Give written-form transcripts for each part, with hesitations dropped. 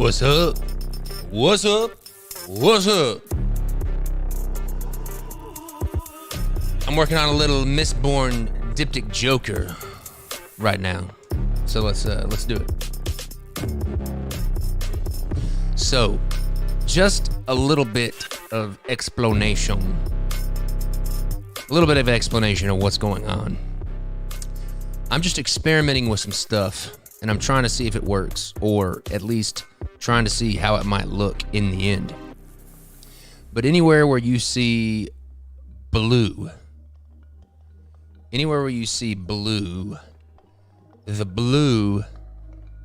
What's up? What's up? What's up? I'm working on a little misborn diptych joker right now. So let's do it. So, just a little bit of explanation. A little bit of explanation of what's going on. I'm just experimenting with some stuff, and I'm trying to see if it works, or at least trying to see how it might look in the end. But anywhere where you see blue, the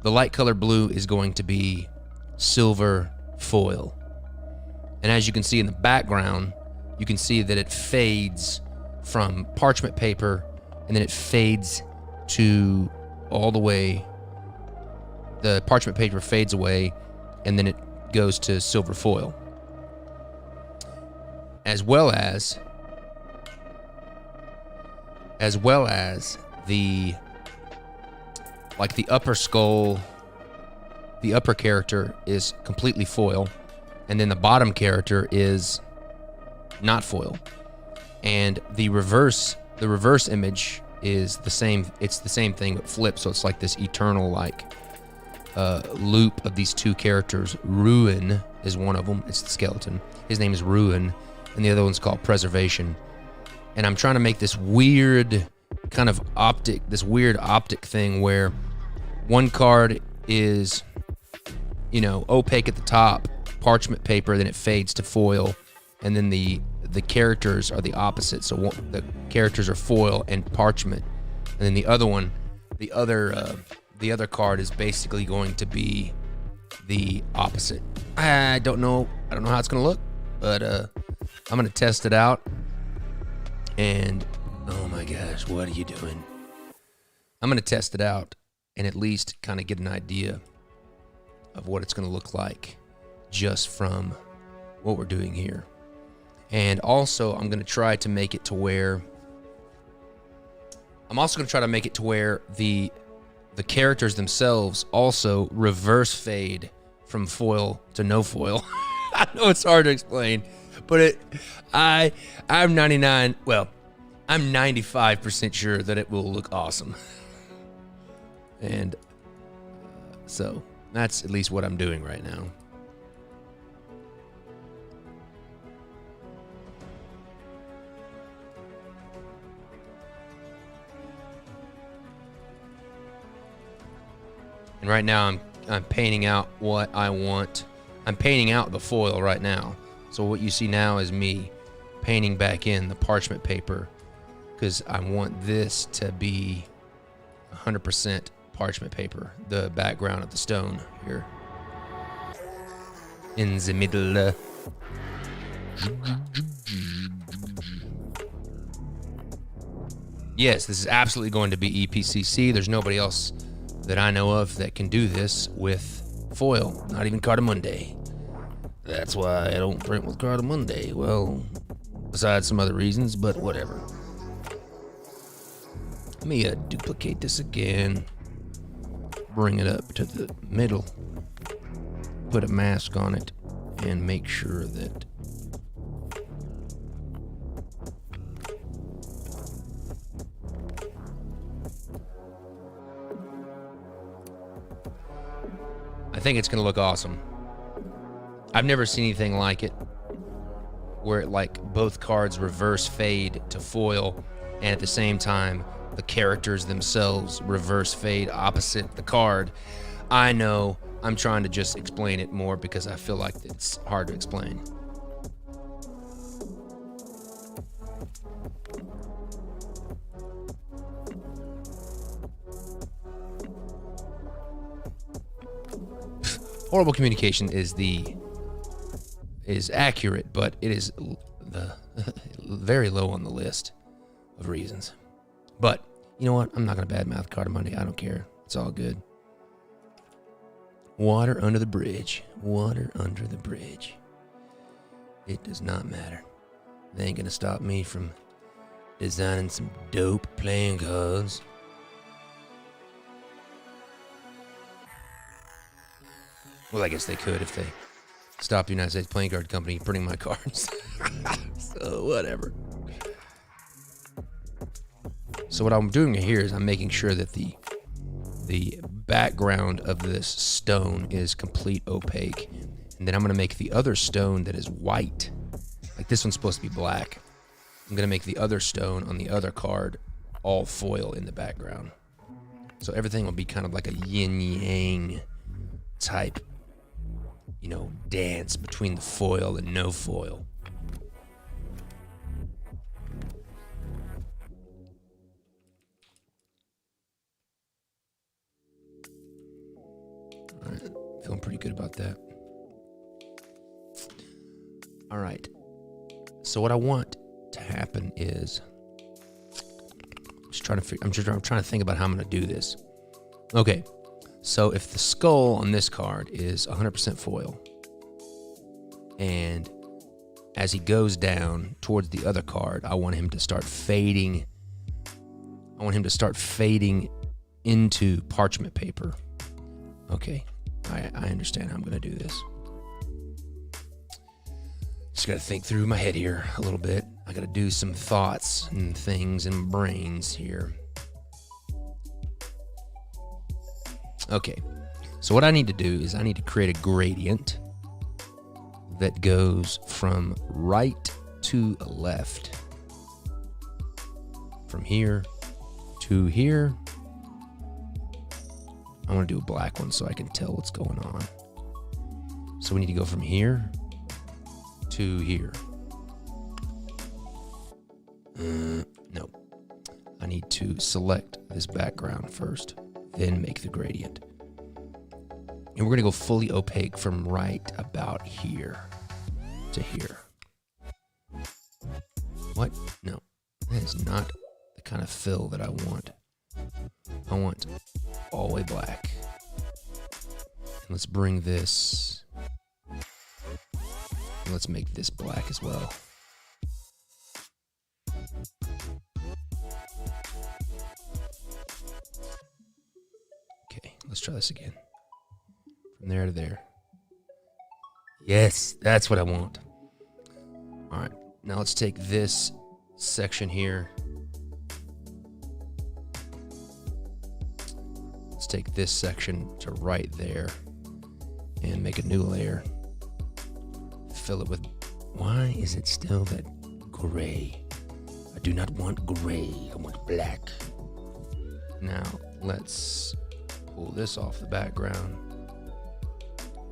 light color blue is going to be silver foil. And as you can see in the background, you can see that it fades from parchment paper, and then it fades to all the way. The parchment paper fades away, and then it goes to silver foil. As well as the upper skull, the upper character is completely foil, and then the bottom character is not foil. And the reverse image is the same. It's the same thing but flipped, so it's like this eternal loop of these two characters. Ruin is one of them. It's the skeleton. His name is Ruin, and the other one's called Preservation. And I'm trying to make this weird kind of optic thing where one card is, opaque at the top, parchment paper, then it fades to foil, and then the characters are the opposite. So the characters are foil and parchment, and then the other card is basically going to be the opposite. I don't know how it's gonna look, but I'm gonna test it out. And oh my gosh, what are you doing? I'm gonna test it out and at least kind of get an idea of what it's gonna look like just from what we're doing here. And also, I'm gonna try to make it to where the characters themselves also reverse fade from foil to no foil. I know it's hard to explain, but I'm 95% sure that it will look awesome. And so that's at least what I'm doing right now. And right now I'm painting out what I want. I'm painting out the foil right now. So what you see now is me painting back in the parchment paper, because I want this to be 100% parchment paper, the background of the stone here in the middle. Yes, this is absolutely going to be EPCC. There's nobody else that I know of that can do this with foil, not even Cardamundi. That's why I don't print with Cardamundi. Well, besides some other reasons, but whatever. Let me duplicate this again, bring it up to the middle, put a mask on it, and make sure that I think it's gonna look awesome. I've never seen anything like it, where both cards reverse fade to foil, and at the same time the characters themselves reverse fade opposite the card. I know I'm trying to just explain it more because I feel like it's hard to explain. Horrible communication is accurate, but it is very low on the list of reasons. But you know what? I'm not gonna badmouth Cardamundi. I don't care. It's all good. Water under the bridge. Water under the bridge. It does not matter. They ain't gonna stop me from designing some dope playing cards. Well, I guess they could if they stopped the United States Playing Card Company printing my cards. So, whatever. So what I'm doing here is I'm making sure that the background of this stone is complete opaque. And then I'm going to make the other stone that is white. Like this one's supposed to be black. I'm going to make the other stone on the other card all foil in the background. So everything will be kind of like a yin-yang type, you know, dance between the foil and no foil. All right, feeling pretty good about that. All right. So what I want to happen is, I'm trying to think about how I'm going to do this. Okay. So if the skull on this card is 100% foil, and as he goes down towards the other card, I want him to start fading. I want him to start fading into parchment paper. Okay, I understand how I'm going to do this. Just got to think through my head here a little bit. I got to do some thoughts and things and brains here. Okay, so what I need to do is I need to create a gradient that goes from right to left. From here to here. I want to do a black one so I can tell what's going on. So we need to go from here to here. No. I need to select this background first, then make the gradient. And we're going to go fully opaque from right about here to here. What? No. That is not the kind of fill that I want. I want all the way black. And let's bring this. And let's make this black as well. Okay, let's try this again. From there to there. Yes, that's what I want. All right, now let's take this section here. Let's take this section to right there and make a new layer. Fill it with, why is it still that gray? I do not want gray, I want black. Now let's pull this off the background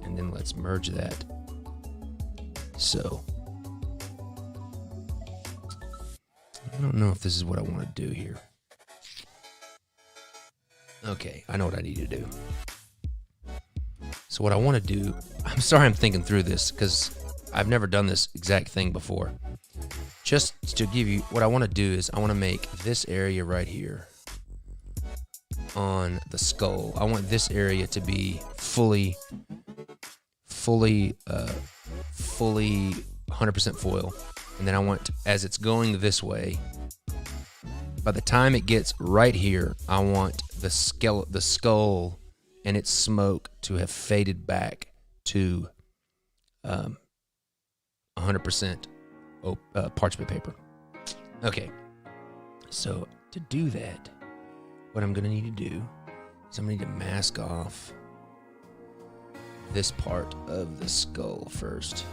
and then let's merge that. So, I don't know if this is what I want to do here. Okay, I know what I need to do. So what I want to do, I'm sorry I'm thinking through this because I've never done this exact thing before. Just to give you, what I want to do is I want to make this area right here on the skull. I want this area to be fully 100% foil. And then I want, as it's going this way, by the time it gets right here, I want the skull and its smoke to have faded back to 100% parchment paper. Okay, so to do that, what I'm gonna need to do is I'm gonna need to mask off this part of the skull first,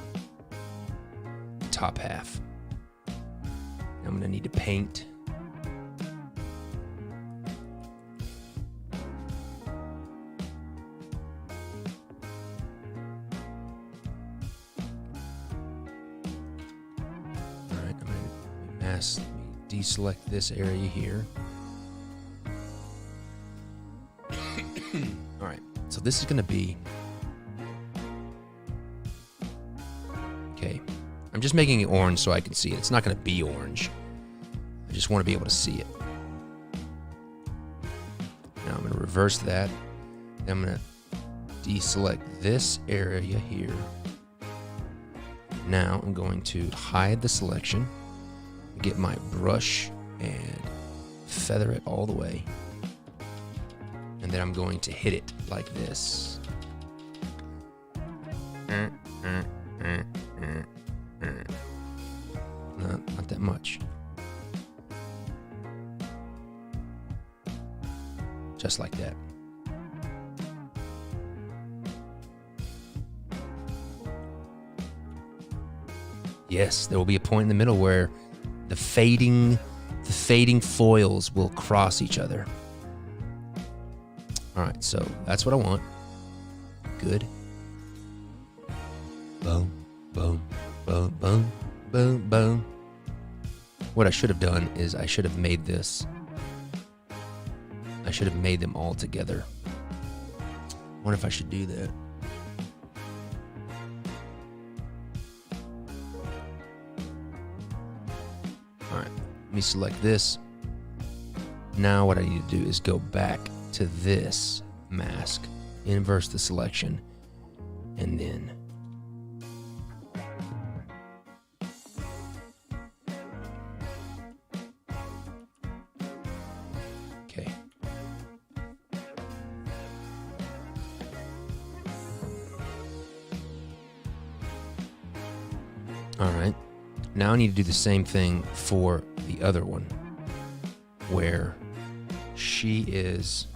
the top half. I'm gonna need to paint deselect this area here. All right, so this is going to be, okay, I'm just making it orange so I can see it. It's not going to be orange. I just want to be able to see it. Now I'm going to reverse that. Then I'm going to deselect this area here. Now I'm going to hide the selection, get my brush and feather it all the way. And then I'm going to hit it like this. Not that much. Just like that. Yes, there will be a point in the middle where the fading foils will cross each other. All right, so that's what I want. Good. Boom, boom, boom, boom, boom, boom. What I should have done is I should have made this. I should have made them all together. I wonder if I should do that. All right, let me select this. Now what I need to do is go back to this mask, inverse the selection, and then okay. All right. Now I need to do the same thing for the other one, where she is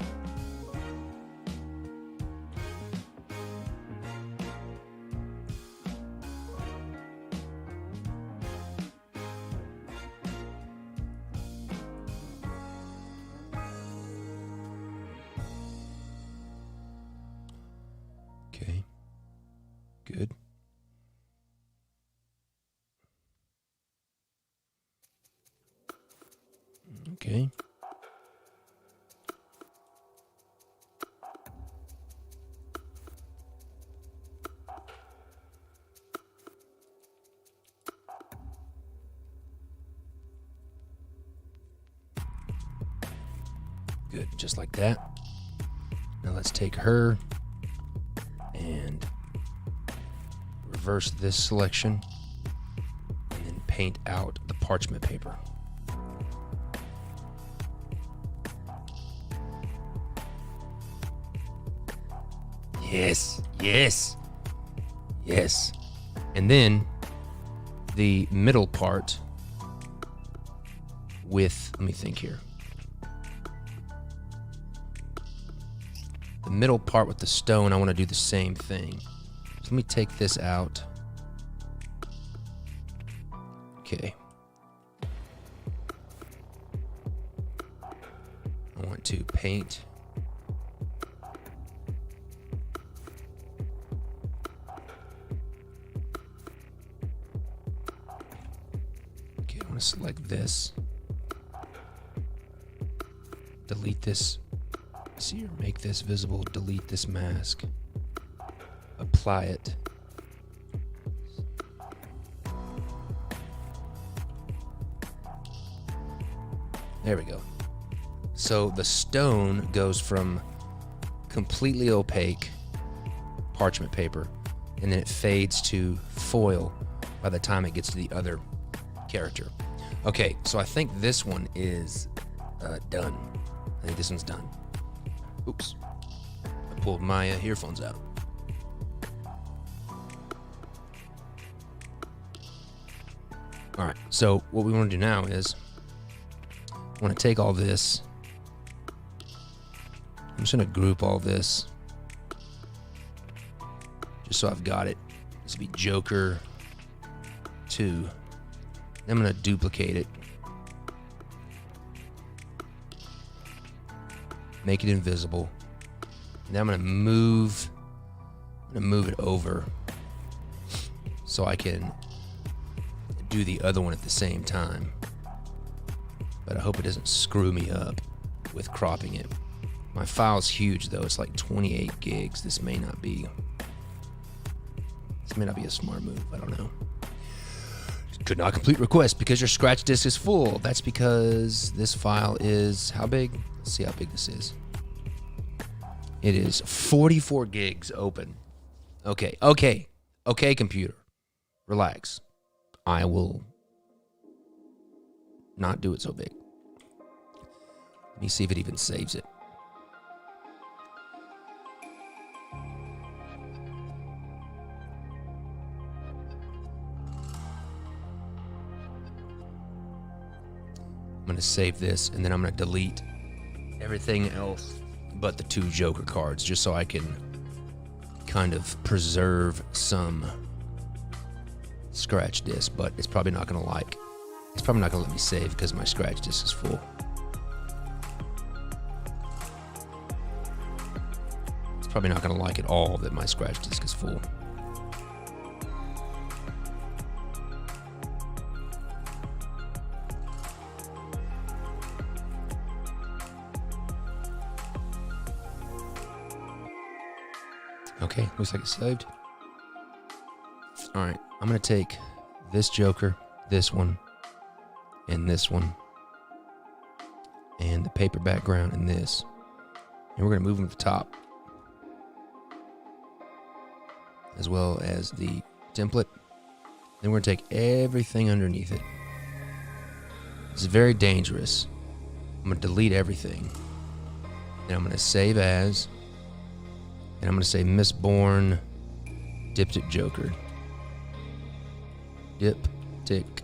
okay. Good. Okay. Good, just like that. Now let's take her and reverse this selection and then paint out the parchment paper. Yes, yes, yes. And then the middle part with, let me think here. The middle part with the stone, I want to do the same thing. So let me take this out. Okay. I want to paint. Okay, I want to select this. Delete this. See here, make this visible, delete this mask. Apply it. There we go. So the stone goes from completely opaque parchment paper, and then it fades to foil by the time it gets to the other character. Okay, so I think this one is done. I think this one's done. Oops, I pulled my earphones out. All right, so what we want to do now is I want to take all this. I'm just going to group all this just so I've got it. This will be Joker 2. Then I'm going to duplicate it. Make it invisible. And then I'm going to move it over so I can do the other one at the same time. But I hope it doesn't screw me up with cropping it. My file's huge though. It's like 28 gigs. This may not be a smart move. I don't know. Could not complete request because your scratch disk is full. That's because this file is how big? Let's see how big this is. It is 44 gigs open. Okay, computer. Relax. I will not do it so big. Let me see if it even saves it. to save this, and then I'm going to delete everything else but the 2 Joker cards, just so I can kind of preserve some scratch disc. But it's probably not going to let me save because my scratch disc is full. It's probably not going to like at all that my scratch disc is full. Okay, looks like it's saved. All right, I'm going to take this Joker, this one, and this one, and the paper background and this, and we're going to move them to the top, as well as the template. Then we're going to take everything underneath it. It's very dangerous. I'm going to delete everything, and I'm going to save as, and I'm going to say Mistborn Diptych Joker. Diptych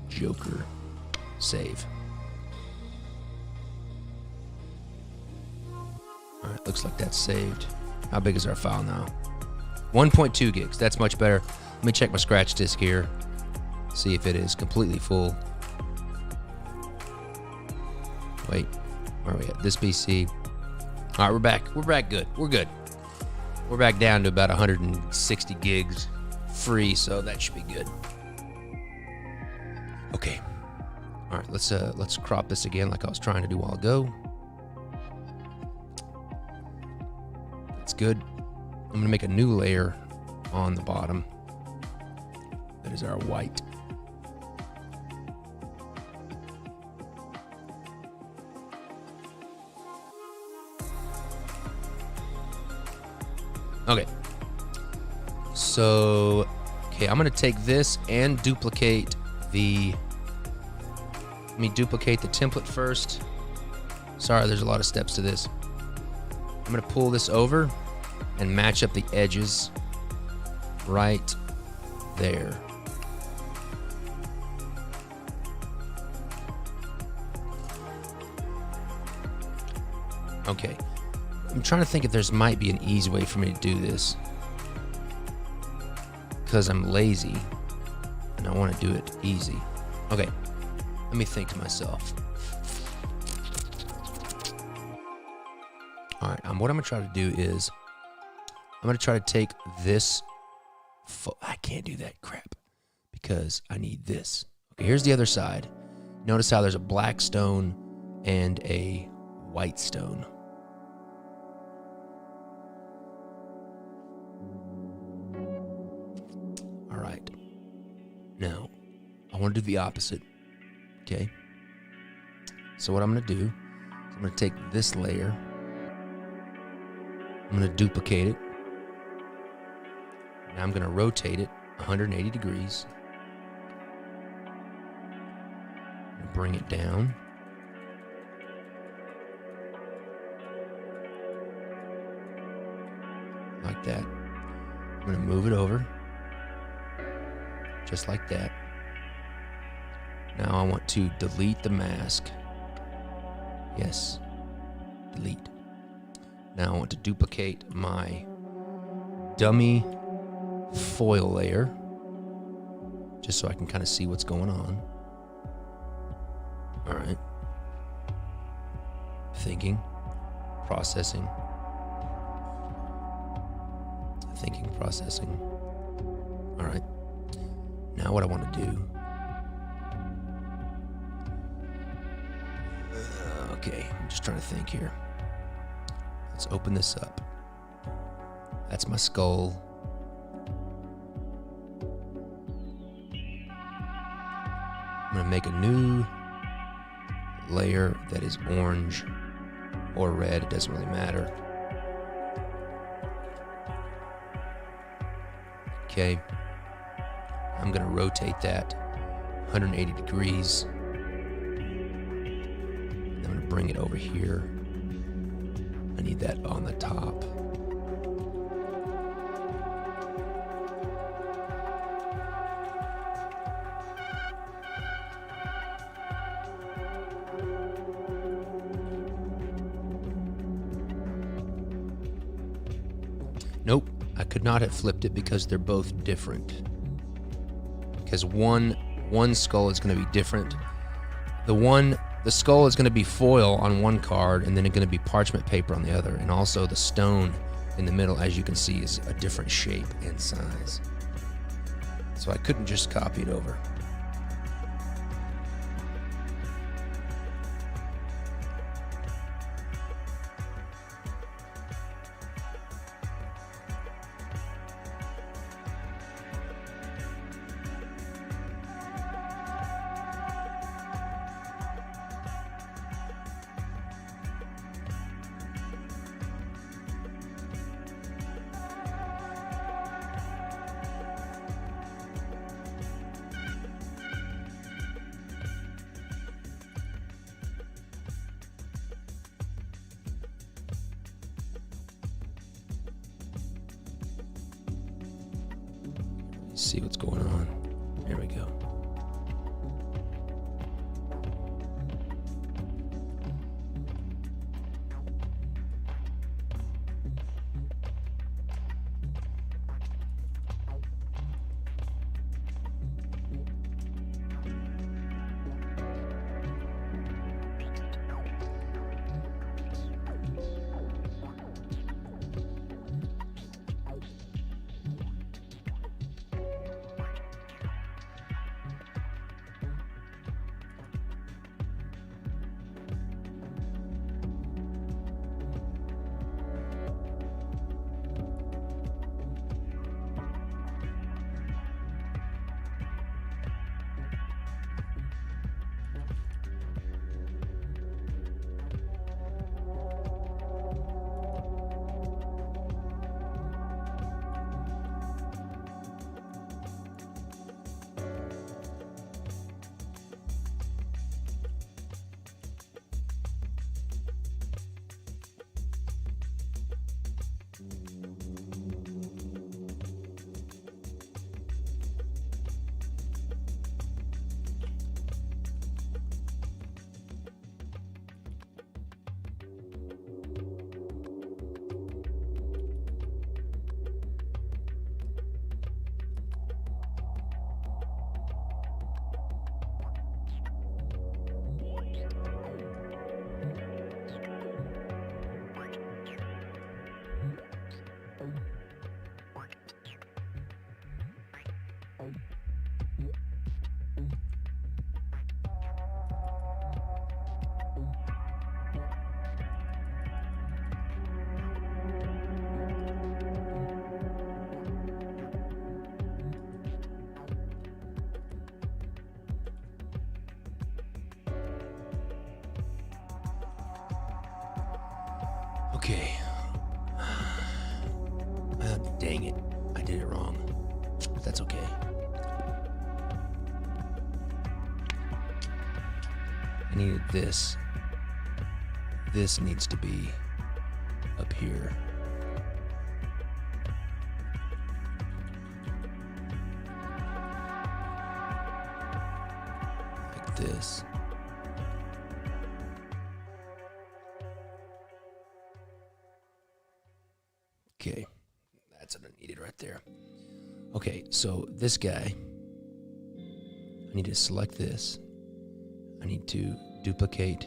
Joker. Save. Alright, looks like that's saved. How big is our file now? 1.2 gigs. That's much better. Let me check my scratch disk here. See if it is completely full. Wait, where are we at? This PC. Alright, we're back. We're back good. We're good. We're back down to about 160 gigs free, so that should be good. Okay. All right, let's crop this again like I was trying to do a while ago. That's good. I'm gonna make a new layer on the bottom. That is our white. Okay. So, okay, I'm gonna take this and duplicate the. Let me duplicate the template first. Sorry, there's a lot of steps to this. I'm gonna pull this over and match up the edges right there. Okay. I'm trying to think if there's might be an easy way for me to do this, because I'm lazy and I want to do it easy. Okay, let me think to myself. All right, what I'm gonna try to do is I'm gonna try to take this. I can't do that crap because I need this. Okay, here's the other side. Notice how there's a black stone and a white stone. Now, I want to do the opposite, okay? So what I'm going to do is I'm going to take this layer, I'm going to duplicate it, now I'm going to rotate it 180 degrees, bring it down, like that. I'm going to move it over. Just like that. Now I want to delete the mask. Yes, delete. Now I want to duplicate my dummy foil layer, just so I can kind of see what's going on. All right. Thinking, processing. Thinking, processing. All right. Now what I want to do, okay, I'm just trying to think here. Let's open this up. That's my skull. I'm going to make a new layer that is orange or red. It doesn't really matter. Okay. I'm going to rotate that 180 degrees. And I'm going to bring it over here. I need that on the top. Nope, I could not have flipped it because they're both different. Because one skull is going to be different. The skull is going to be foil on one card, and then it's going to be parchment paper on the other. And also the stone in the middle, as you can see, is a different shape and size. So I couldn't just copy it over. See what's going on. There we go. Okay. Dang it. I did it wrong. But that's okay. I needed this. This needs to be up here. Like this. Okay, that's what I needed right there. Okay, so this guy, I need to select this. I need to duplicate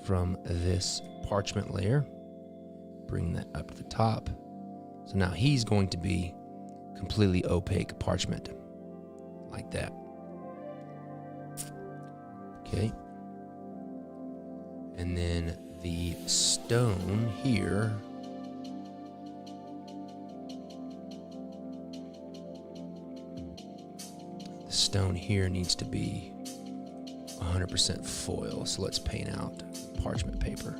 from this parchment layer, bring that up to the top. So now he's going to be completely opaque parchment, like that. Okay. And then the stone here, stone here needs to be 100% foil, so let's paint out parchment paper.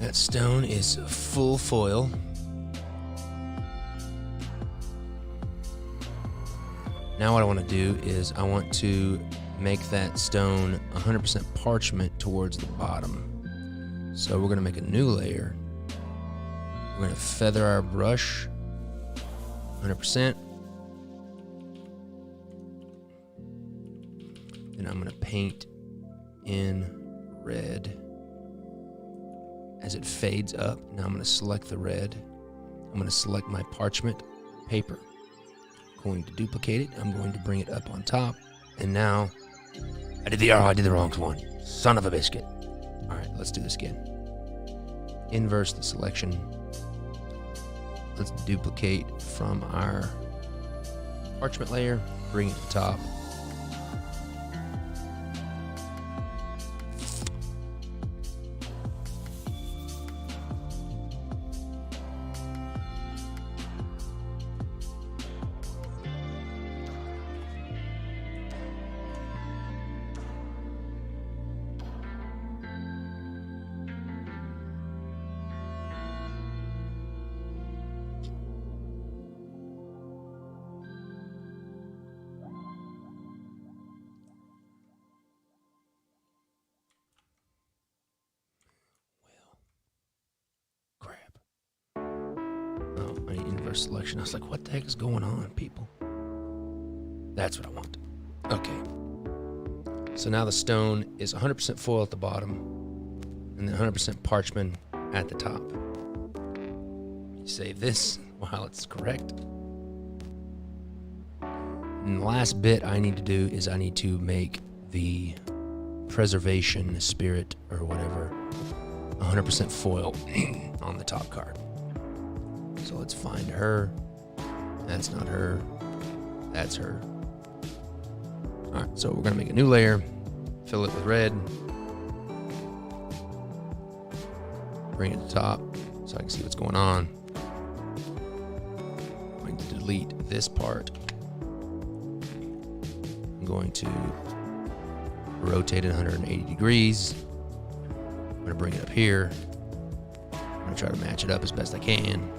That stone is full foil. Now what I want to do is I want to make that stone 100% parchment towards the bottom. So we're going to make a new layer. We're going to feather our brush 100%. And I'm going to paint in red as it fades up. Now I'm going to select the red. I'm going to select my parchment paper. I'm going to duplicate it. I'm going to bring it up on top. And now I did the wrong one. Son of a biscuit. All right, let's do this again. Inverse the selection. Let's duplicate from our parchment layer, bring it to the top. Selection. I was like, what the heck is going on, people? That's what I want. Okay. So now the stone is 100% foil at the bottom and then 100% parchment at the top. You save this while it's correct. And the last bit I need to do is I need to make the preservation spirit or whatever 100% foil on the top card. So let's find her. That's not her. That's her. All right, so we're going to make a new layer, fill it with red, bring it to the top so I can see what's going on. I'm going to delete this part. I'm going to rotate it 180 degrees. I'm going to bring it up here. I'm going to try to match it up as best I can.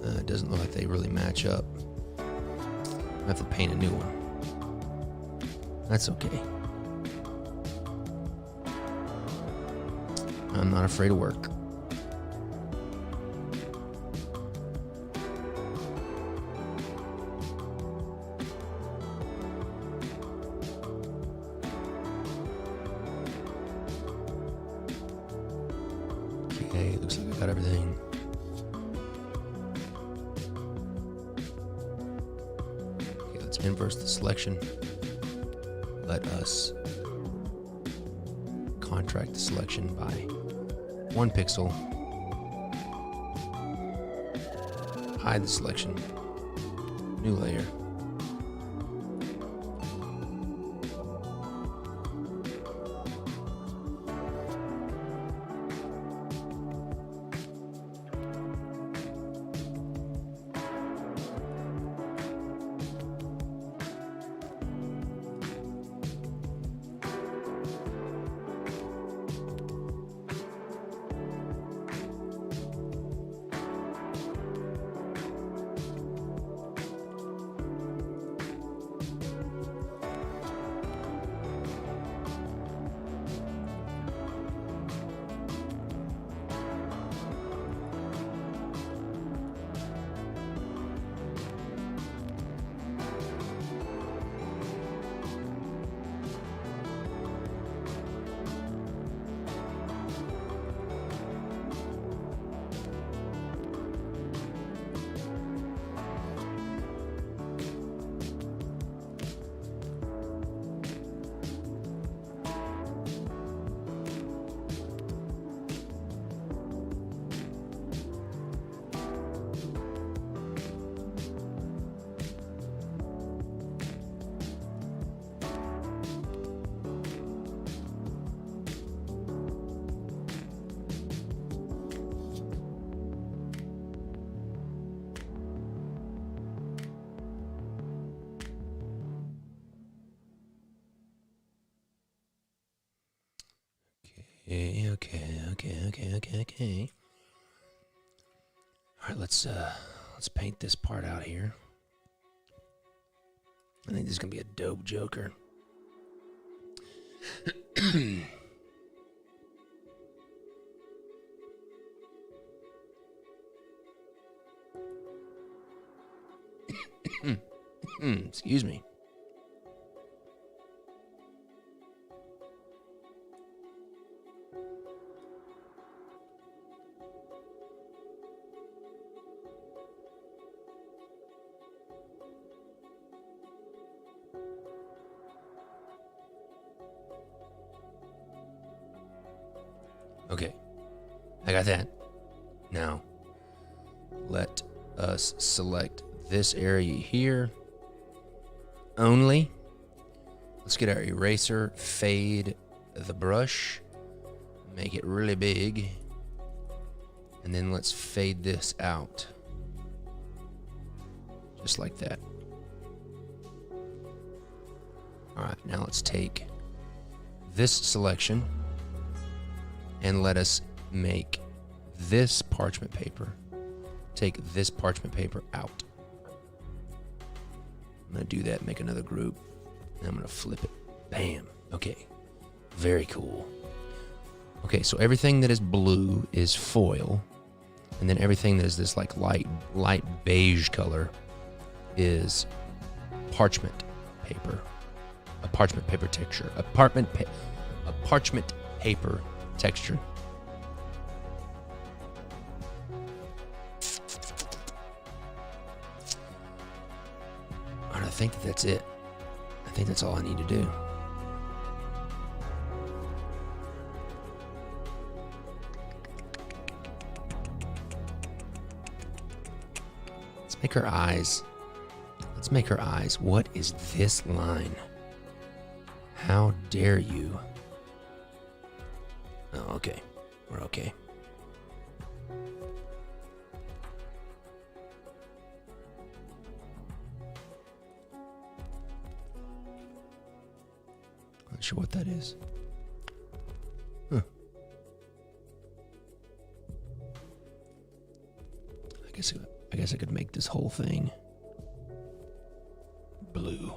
It doesn't look like they really match up. I have to paint a new one. That's okay. I'm not afraid of work. Okay, looks like I got everything. Inverse the selection. Let us contract the selection by 1 pixel. Hide the selection. New layer. Okay. All right, let's paint this part out here. I think this is gonna be a dope Joker. Excuse me. Okay, I got that. Now, let us select this area here only. Let's get our eraser, fade the brush, make it really big, and then let's fade this out. Just like that. All right, now let's take this selection and let us make this parchment paper. Take this parchment paper out. I'm gonna do that, make another group, and I'm gonna flip it. Bam. Okay, very cool. Okay, so everything that is blue is foil, and then everything that is this like light beige color is parchment paper. A parchment paper texture. A parchment paper texture. And I think that's it. I think that's all I need to do. Let's make her eyes. Let's make her eyes. What is this line? How dare you? Oh, okay. We're okay. Not sure what that is. Huh. I guess I could make this whole thing blue.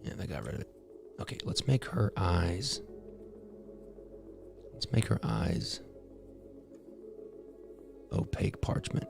Yeah, I got rid of it. Okay, let's make her eyes. Let's make her eyes opaque parchment.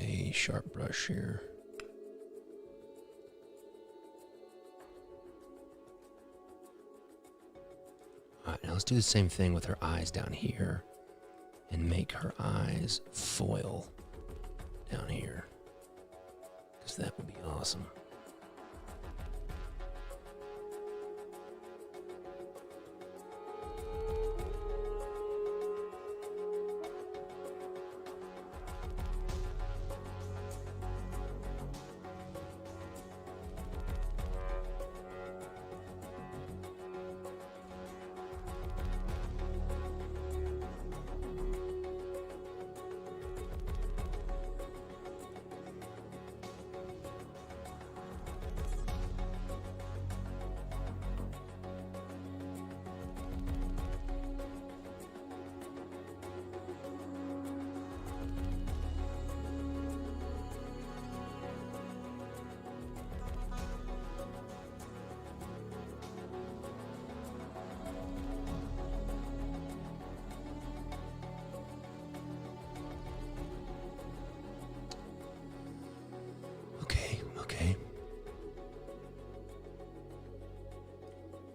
A sharp brush here. Alright, now let's do the same thing with her eyes down here and make her eyes foil down here, because that would be awesome.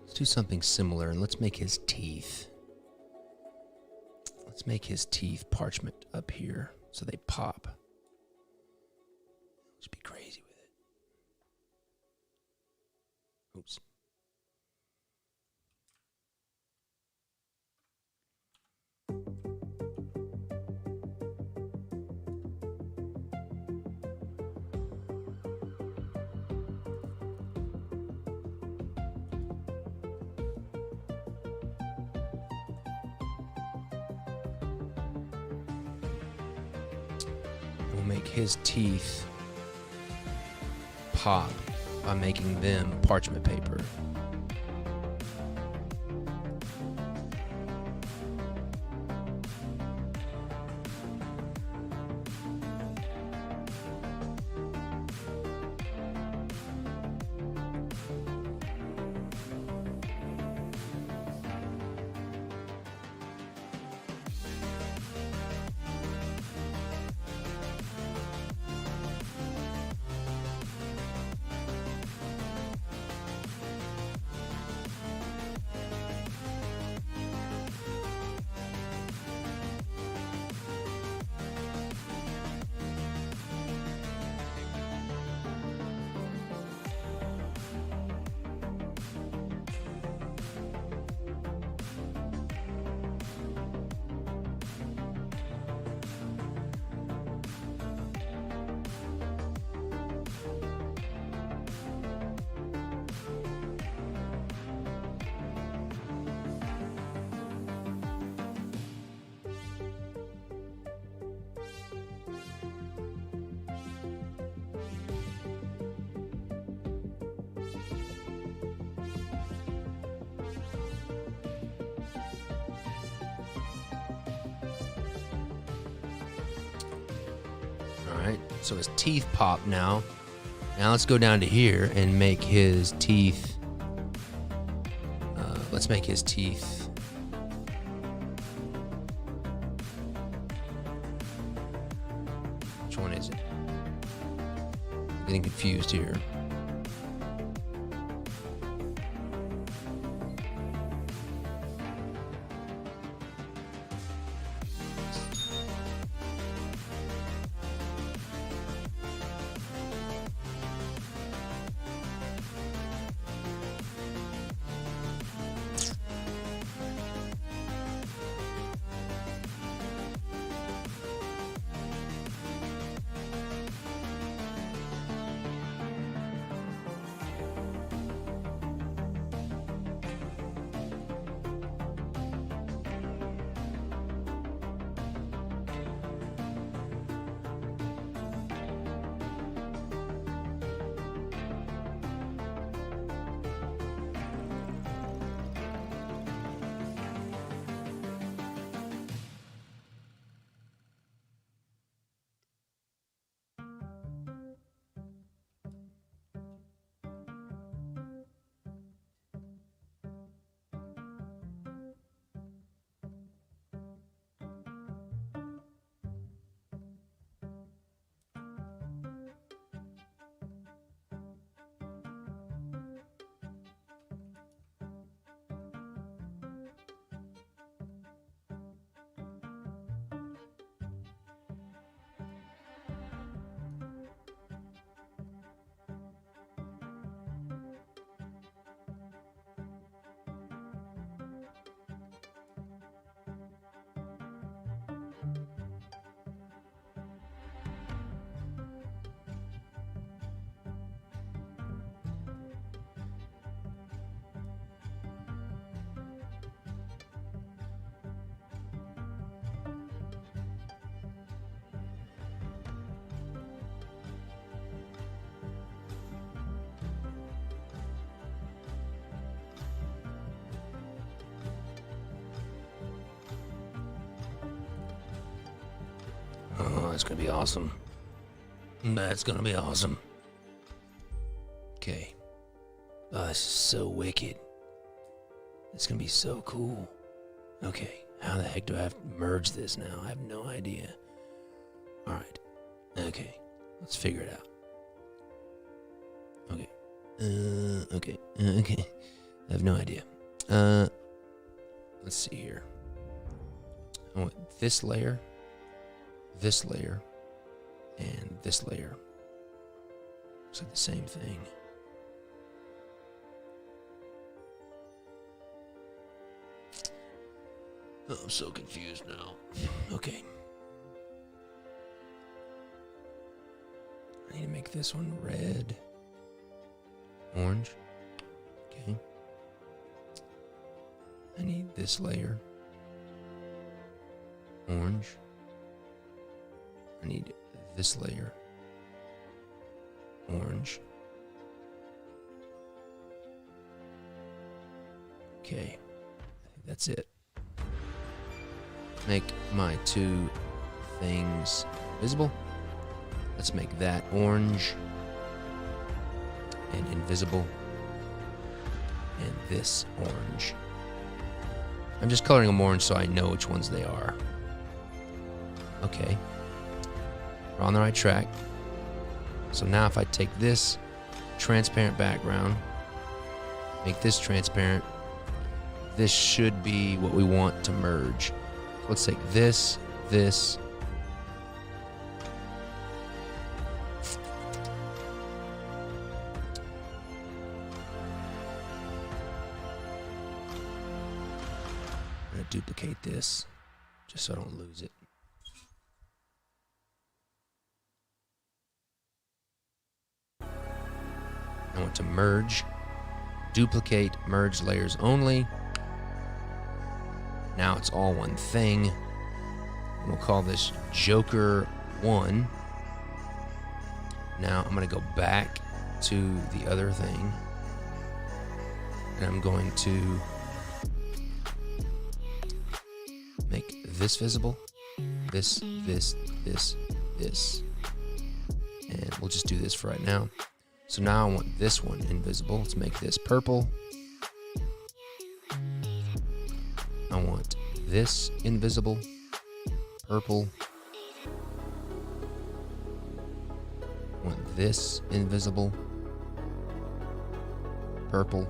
Let's do something similar, and let's make his teeth. Let's make his teeth parchment up here so they pop. we'll make his teeth pop by making them parchment paper. Alright, so his teeth pop now. Now let's go down to here and make his teeth. Let's make his teeth. Which one is it? I'm getting confused here. Oh, that's gonna be awesome. That's gonna be awesome. Okay. Oh, this is so wicked. It's gonna be so cool. Okay, how the heck do I have to merge this now? I have no idea. Alright. Okay. Let's figure it out. Okay. Okay. I have no idea. Let's see here. I want this layer, and this layer. Looks like the same thing. Oh, I'm so confused now. Okay. I need to make this one red. Orange. Okay. I need this layer. Orange. I need this layer orange. Okay, I think that's it. Make my two things visible. Let's make that orange and invisible, and this orange. I'm just coloring them orange so I know which ones they are. Okay, we're on the right track. So now if I take this transparent background, make this transparent, this should be what we want to merge. So let's take this, this, I'm gonna duplicate this just so I don't lose it. I want to merge, duplicate, merge layers only. Now it's all one thing. And we'll call this Joker 1. Now I'm going to go back to the other thing. And I'm going to make this visible. This, this, this, this. And we'll just do this for right now. So now I want this one invisible. Let's make this purple. I want this invisible, purple. I want this invisible, purple.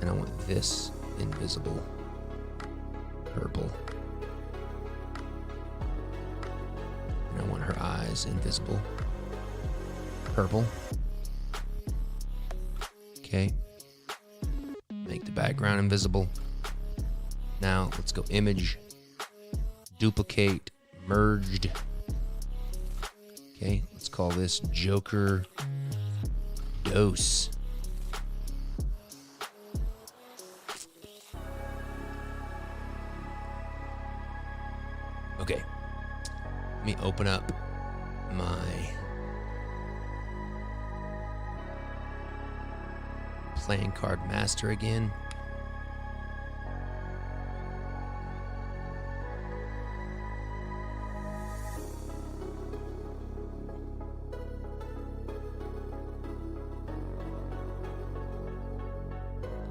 And I want this invisible, purple. And I want her eyes invisible, purple. Okay. Make the background invisible. Now let's go image, duplicate, merged. Okay, let's call this Joker Dose. Okay, let me open up my playing card master again.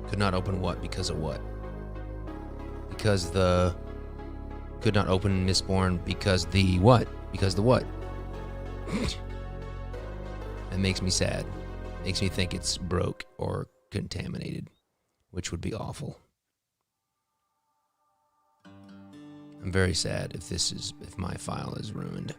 Could not open what? Because of what? Because the... Could not open Mistborn because the what? Because the what? That makes me sad. Makes me think it's broke or contaminated, which would be awful. I'm very sad if my file is ruined.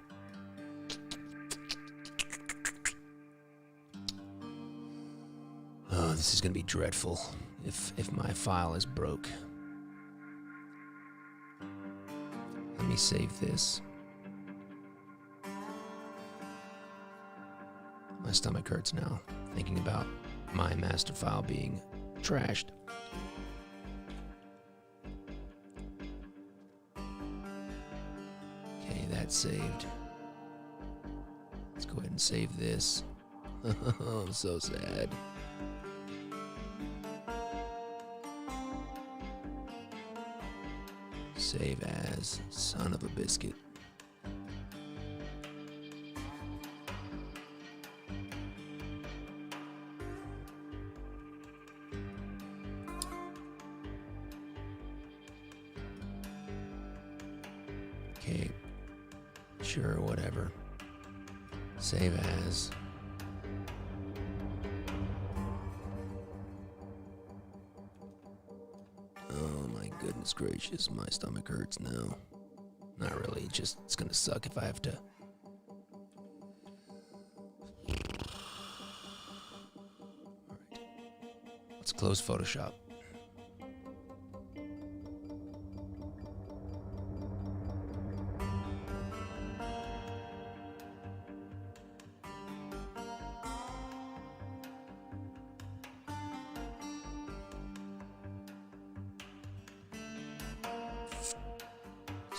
Oh, this is gonna be dreadful if my file is broke. Let me save this. My stomach hurts now, thinking about my master file being trashed. Okay, that's saved. Let's go ahead and save this. I'm so sad. Save as, son of a biscuit. Okay, sure, whatever. Save as. Oh my goodness gracious, my stomach hurts now. Not really, it's gonna suck if I have to. Alright. Let's close Photoshop.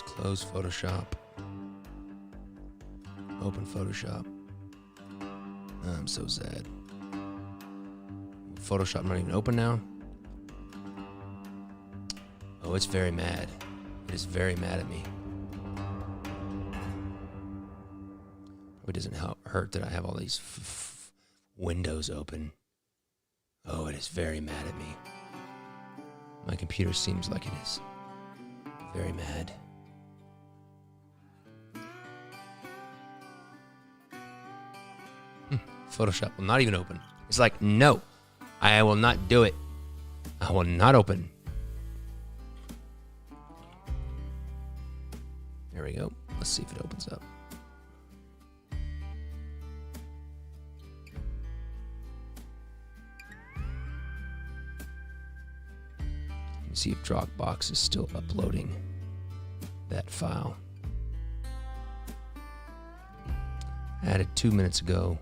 Close Photoshop. open Photoshop. I'm so sad. Photoshop not even open now. Oh, it's very mad. It is very mad at me. It doesn't hurt that I have all these windows open. Oh, it is very mad at me. My computer seems like it is very mad. Photoshop will not even open. It's like, no, I will not do it. I will not open. There we go. Let's see if it opens up. See if Dropbox is still uploading that file. Added 2 minutes ago.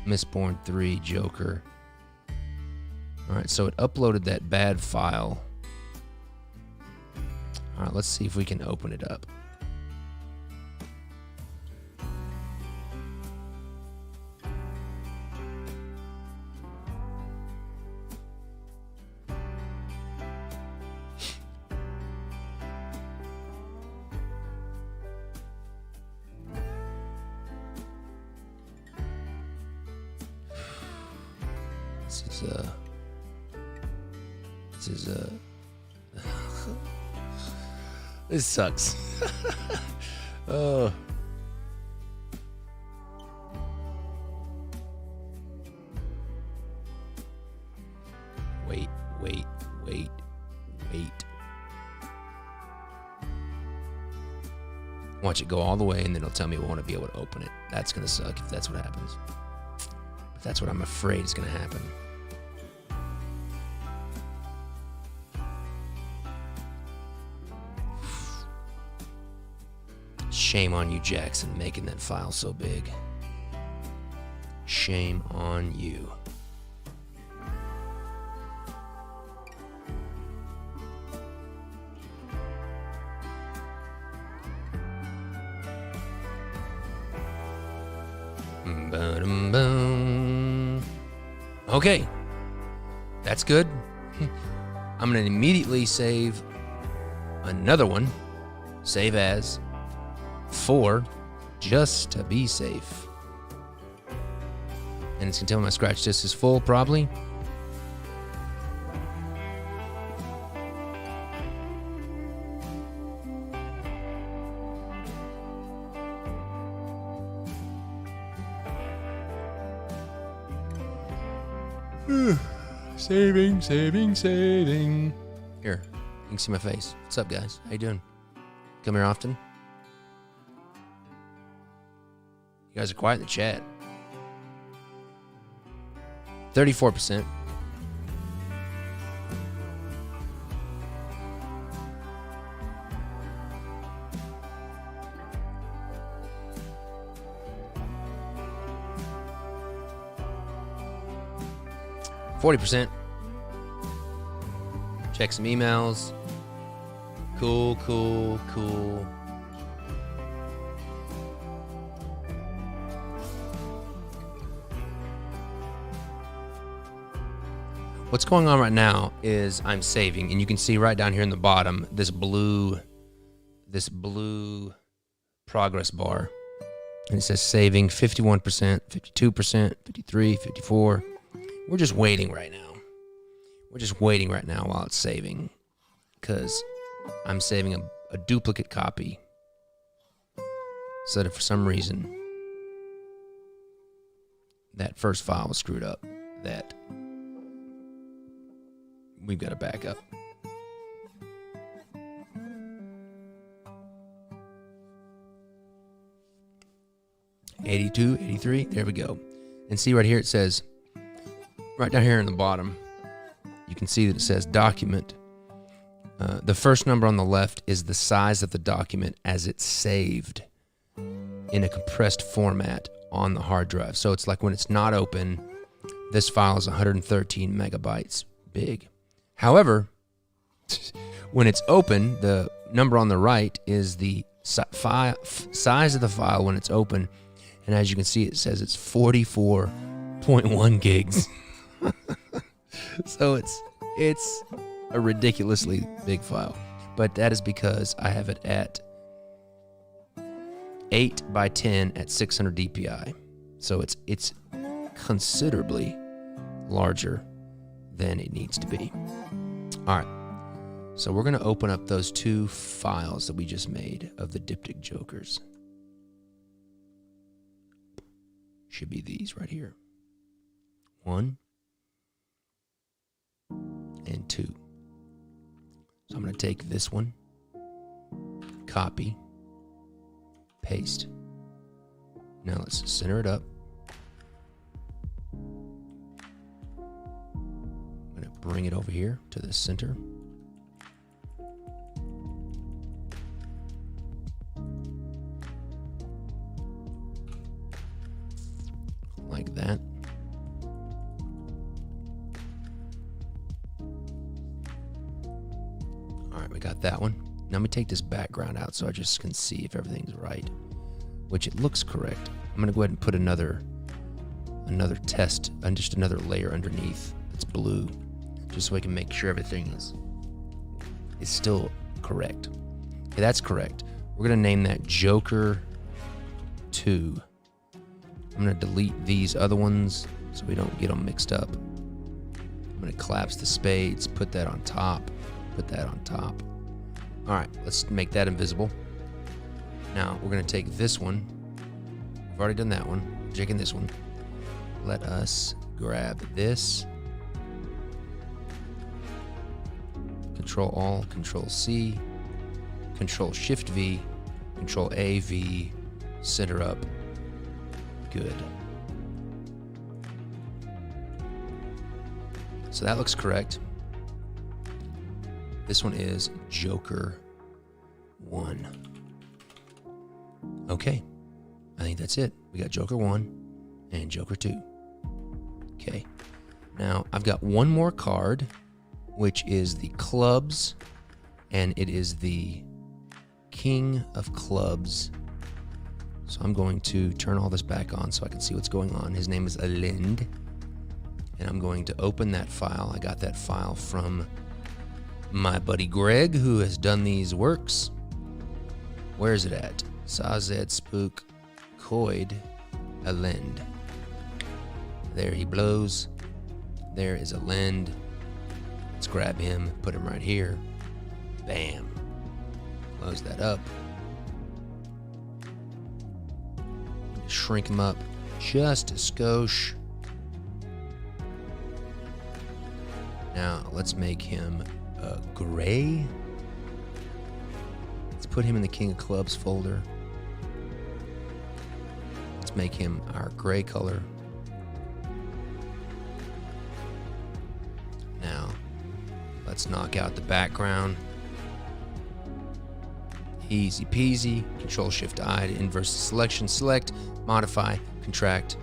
Mistborn 3 Joker. All right, so it uploaded that bad file. All right, let's see if we can open it up. This sucks. Oh. Wait. Watch it go all the way, and then it'll tell me we want to be able to open it. That's going to suck if that's what happens. But that's what I'm afraid is going to happen. Shame on you, Jackson, making that file so big. Shame on you. Okay, that's good. I'm going to immediately save another one. Save as 4, just to be safe. And it's going to tell me my scratch disk is full, probably. Saving. Here, you can see my face. What's up, guys? How you doing? Come here often? You guys are quiet in the chat. 34%. %. Check some emails. Cool. What's going on right now is I'm saving, and you can see right down here in the bottom this blue progress bar. And it says saving 51%, 52%, 53, 54. We're just waiting right now. While it's saving, because I'm saving a duplicate copy so that if for some reason that first file was screwed up, that we've got a backup. $82, $83, there we go. And see right here it says, right down here in the bottom, you can see that it says document. The first number on the left is the size of the document as it's saved in a compressed format on the hard drive. So it's like when it's not open, this file is 113 megabytes big. However, when it's open, the number on the right is the size of the file when it's open, And as you can see, it says it's 44.1 gigs. So it's a ridiculously big file. But that is because I have it at 8 by 10 at 600 dpi. So it's considerably larger than it needs to be. All right. So we're going to open up those two files that we just made of the diptych jokers. Should be these right here. 1 and 2. So I'm going to take this one, copy, paste. Now let's center it up. I'm going to bring it over here to the center. Like that. All right, we got that one. Now let me take this background out so I just can see if everything's right, which it looks correct. I'm gonna go ahead and put another test and just another layer underneath that's blue, just so I can make sure everything is still correct. Okay, that's correct. We're gonna name that Joker 2. I'm going to delete these other ones so we don't get them mixed up. I'm going to collapse the spades, put that on top, put that on top. All right, let's make that invisible. Now we're going to take this one. We've already done that one. Taking this one. Let us grab this. Control Alt, Control C, Control Shift V, Control A, V, center up. Good. So that looks correct. This one is Joker 1. Okay. I think that's it. We got Joker 1 and Joker 2. Okay. Now I've got one more card, which is the clubs, and it is the King of Clubs. So I'm going to turn all this back on so I can see what's going on. His name is Alind. And I'm going to open that file. I got that file from my buddy Greg, who has done these works. Where is it at? Sazed Spook Koid Alind. There he blows. There is Alind. Let's grab him, put him right here. Bam. Close that up. Shrink him up just a skosh. Now let's make him gray. Let's put him in the King of Clubs folder. Let's make him our gray color. Now let's knock out the background. Easy peasy. Control Shift I to inverse the selection. Select, modify, contract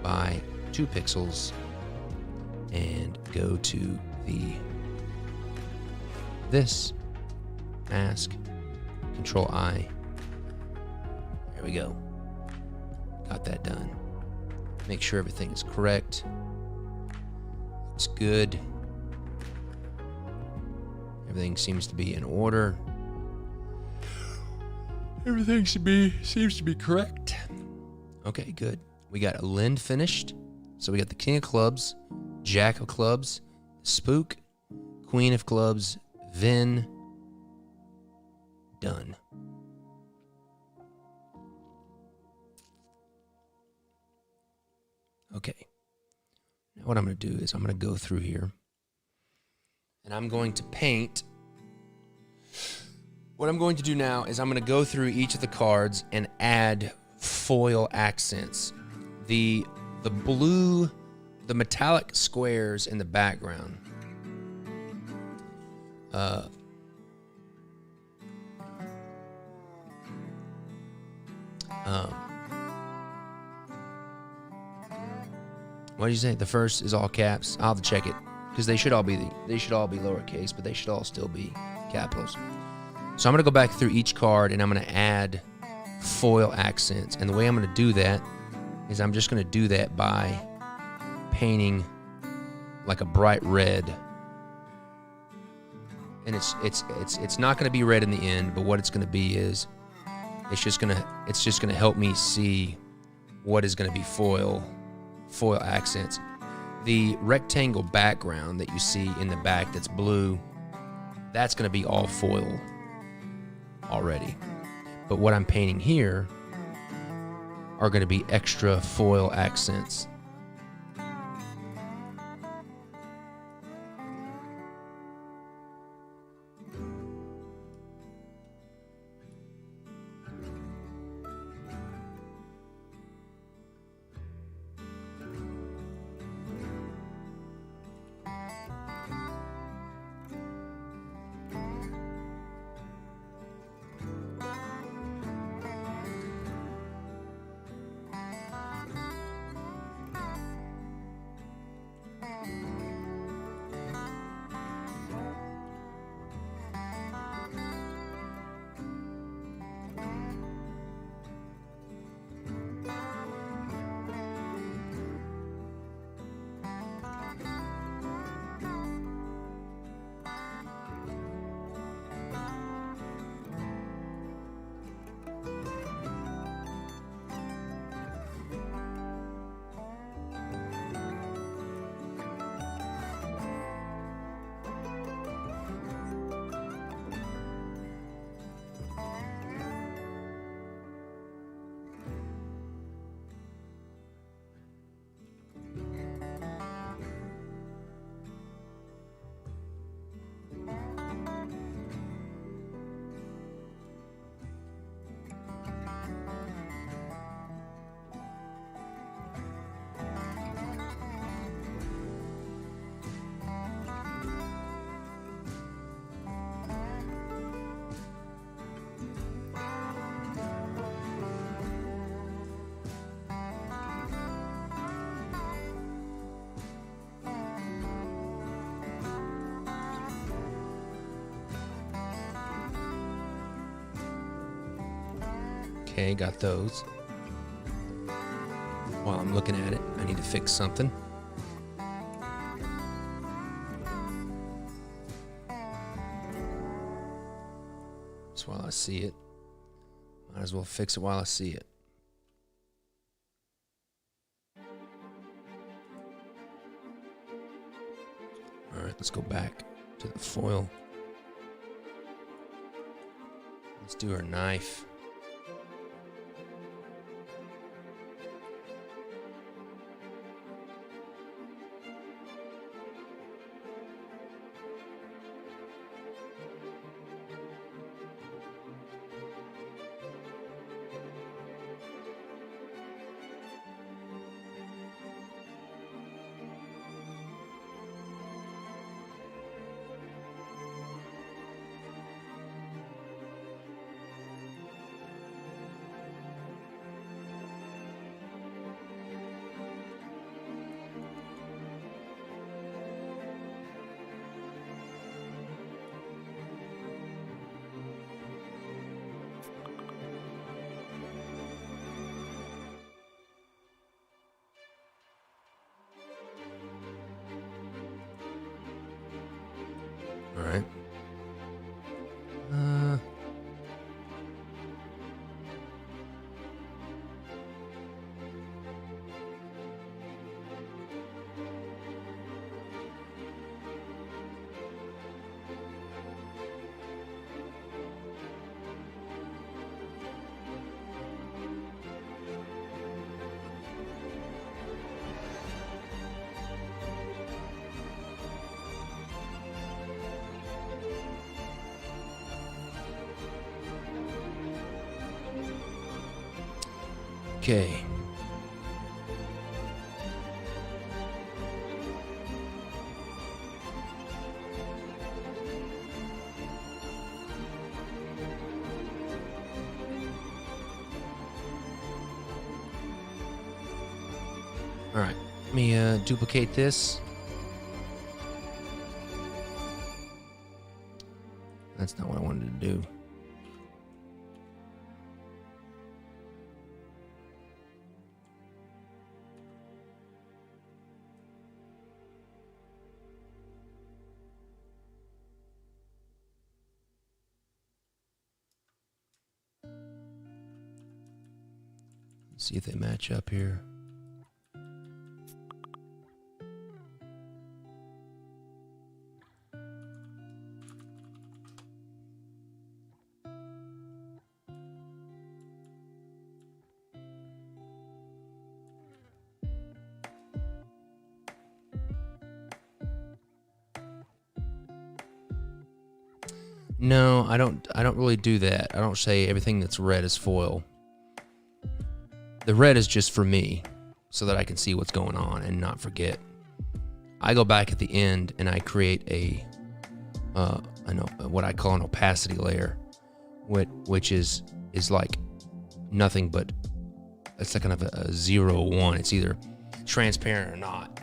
by 2 pixels, and go to this mask. Control I. There we go. Got that done. Make sure everything is correct. Looks good. Everything seems to be in order. Everything seems to be correct. Okay, good. We got Alind finished. So we got the King of Clubs, Jack of Clubs, Spook, Queen of Clubs, Vin. Done. Okay. Now what I'm going to do is I'm going to go through here and I'm going to paint. What I'm going to do now is I'm going to go through each of the cards and add foil accents. The blue, the metallic squares in the background. What did you say? The first is all caps. I'll have to check it because they should all be lowercase, but they should all still be capitals. So I'm going to go back through each card and I'm going to add foil accents. And the way I'm going to do that is I'm just going to do that by painting like a bright red. And it's not going to be red in the end, but what it's going to be is it's just going to help me see what is going to be foil accents. The rectangle background that you see in the back that's blue, that's going to be all foil already. But what I'm painting here are going to be extra foil accents. Okay, got those. While I'm looking at it, I need to fix something. Just while I see it. Might as well fix it while I see it. All right, let's go back to the foil. Let's do our knife. All right. Okay. All right. Let me duplicate this. That's not what I wanted to do. see if they match up here. No, I don't really do that. I don't say everything that's red is foil. The red is just for me, so that I can see what's going on and not forget. I go back at the end and I create what I call an opacity layer, which is like nothing but, it's like kind of a 0-1. It's either transparent or not,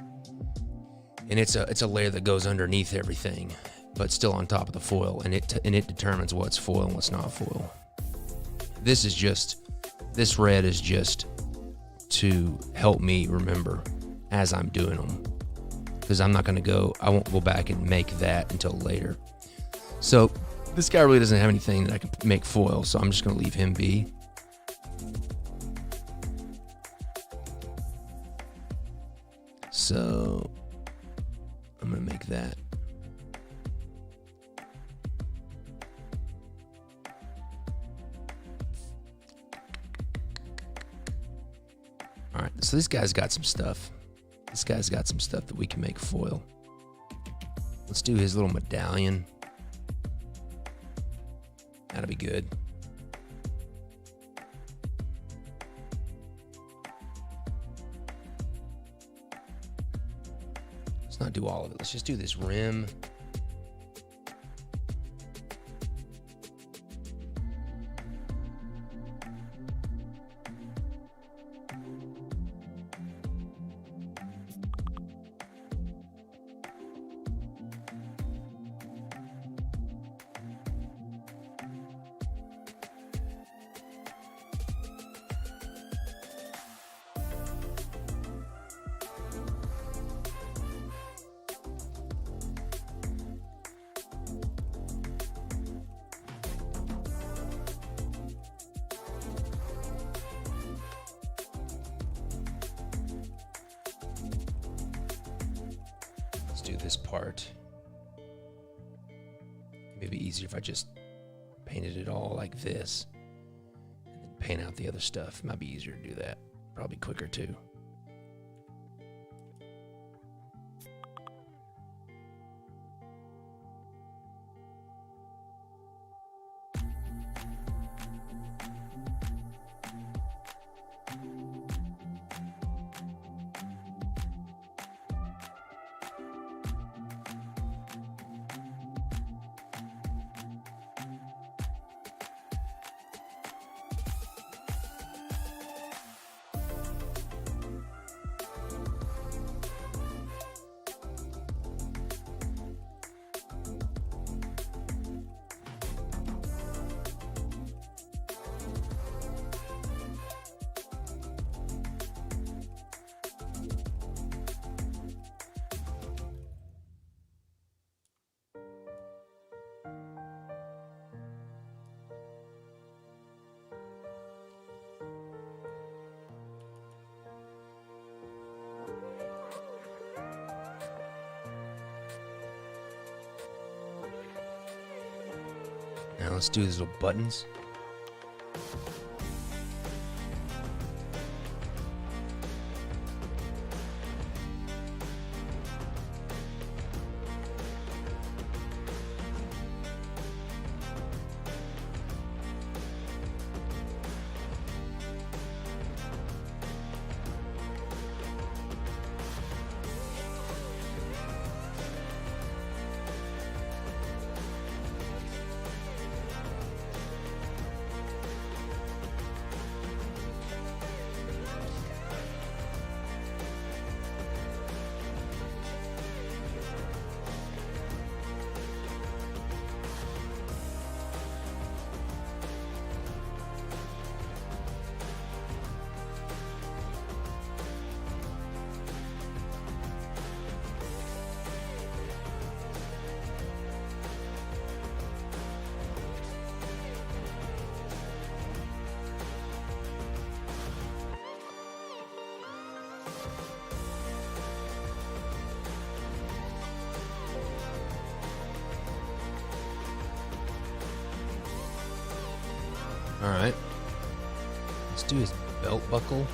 and it's a layer that goes underneath everything, but still on top of the foil, and it determines what's foil and what's not foil. This red is just to help me remember as I'm doing them, because I won't go back and make that until later. So this guy really doesn't have anything that I can make foil, so I'm just gonna leave him be. So I'm gonna make that. All right, so this guy's got some stuff. This guy's got some stuff that we can make foil. Let's do his little medallion. That'll be good. Let's not do all of it. Let's just do this rim. Do this part. Maybe easier if I just painted it all like this and then paint out the other stuff. Might be easier to do that. Probably quicker too. Now let's do these little buttons. All right. Let's do his belt buckle.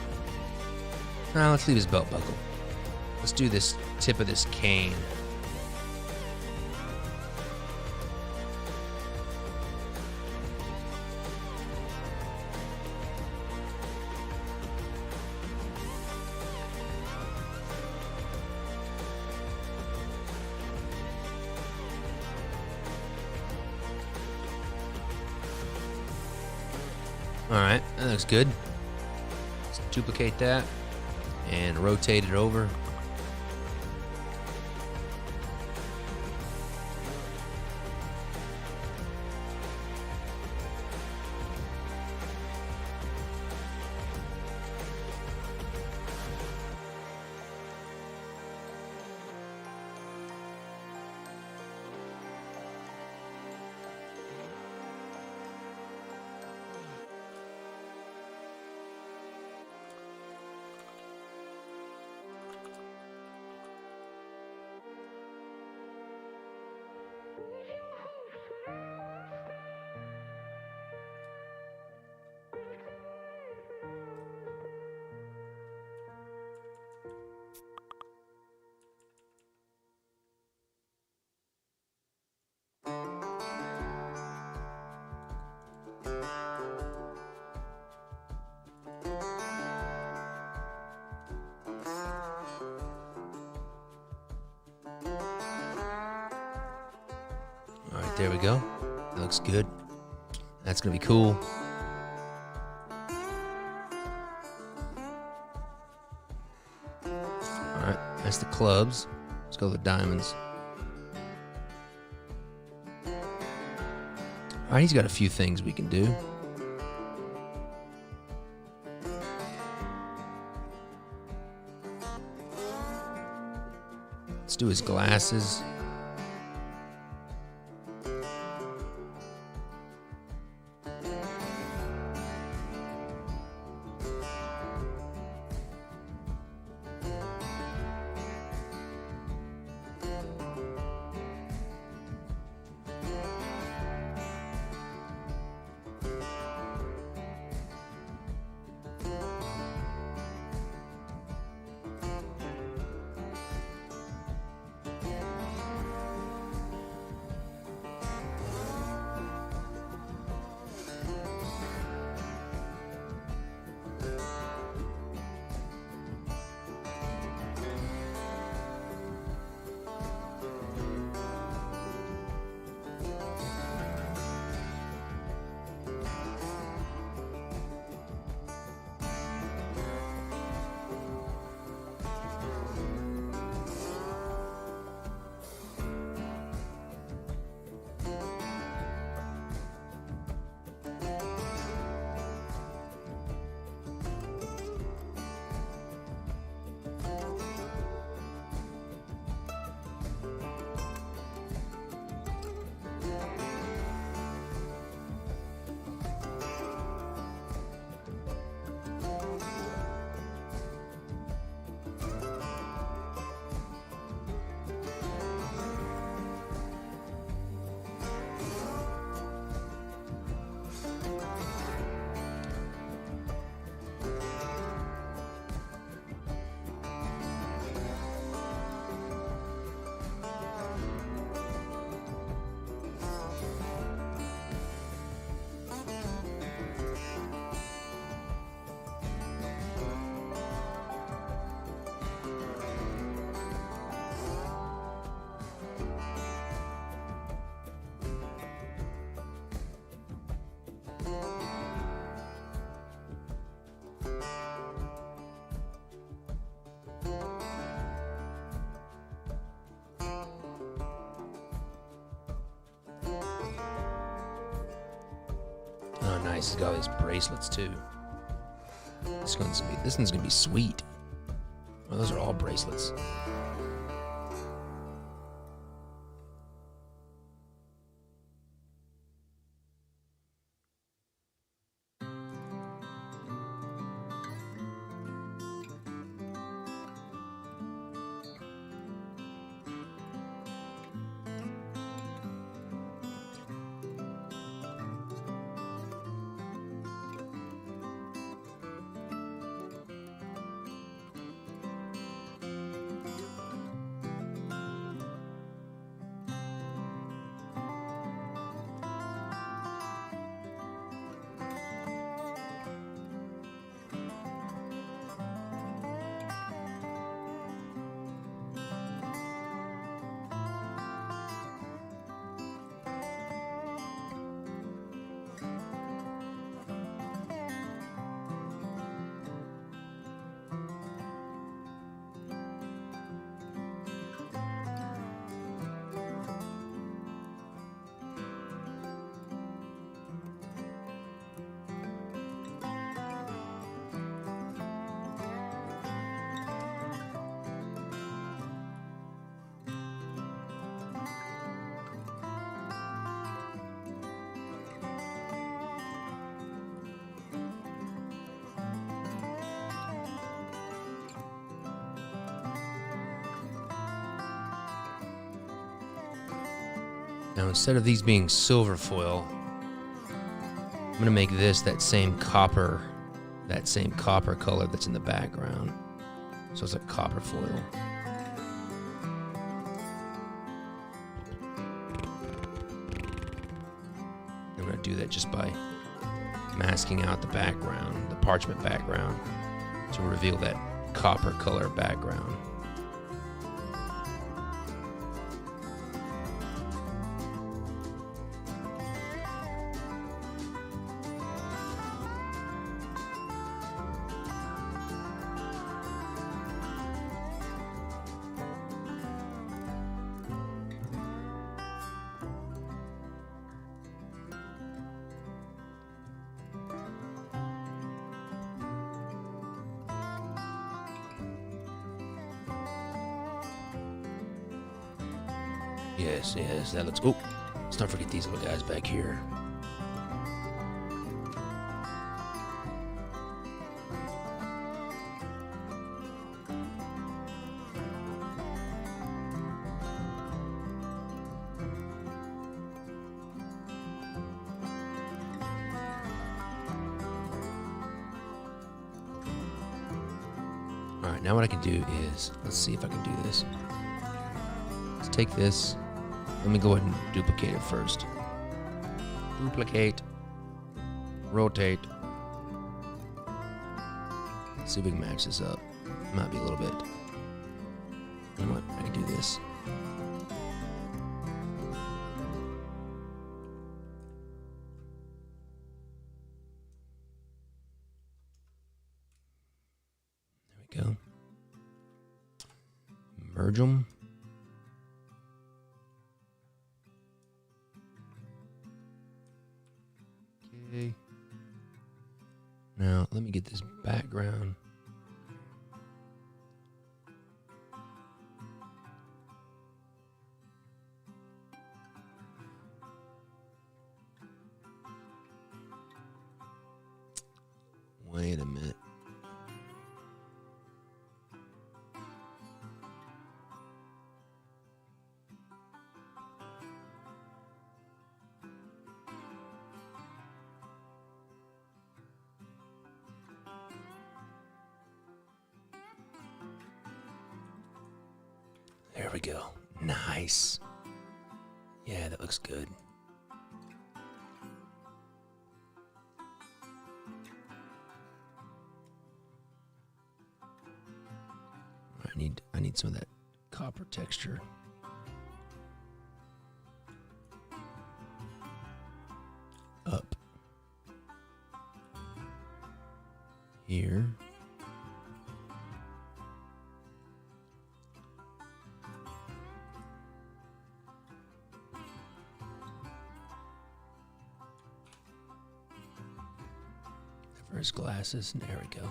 Nah, let's leave his belt buckle. Let's do this tip of this cane. All right, that looks good. Let's duplicate that and rotate it over. All right, there we go. That looks good. That's gonna be cool. All right, that's the clubs. Let's go with the diamonds. All right, he's got a few things we can do. Let's do his glasses. Oh, nice. He's got all these bracelets too. This one's gonna be sweet. Oh, those are all bracelets. Now, instead of these being silver foil, I'm gonna make this that same copper color that's in the background. So it's like copper foil. I'm gonna do that just by masking out the background, the parchment background, to reveal that copper color background. Yes, that looks... Oh, let's not forget these little guys back here. All right, now what I can do is, let's see if I can do this. Let's take this. Let me go ahead and duplicate it first. Duplicate. Rotate. See if we can match this up. Might be a little bit. You know what? I can do this. There we go. Merge them. Okay. Now, let me get this background. Wait a minute. There we go. Nice. Yeah, that looks good. I need some of that copper texture. Up. Here. For his glasses, and there we go.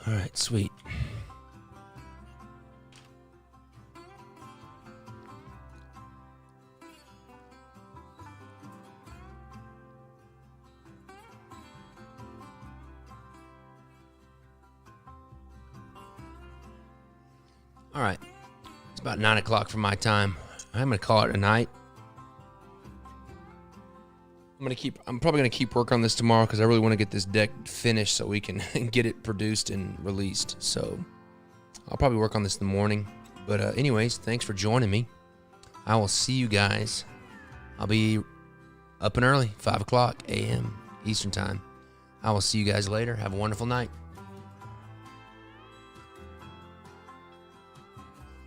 All right, sweet. All right, it's about 9 o'clock for my time. I'm gonna call it a night. I'm probably gonna keep working on this tomorrow because I really want to get this deck finished so we can get it produced and released. So I'll probably work on this in the morning. But anyways, thanks for joining me. I will see you guys. I'll be up and early, 5 o'clock a.m. Eastern time. I will see you guys later. Have a wonderful night.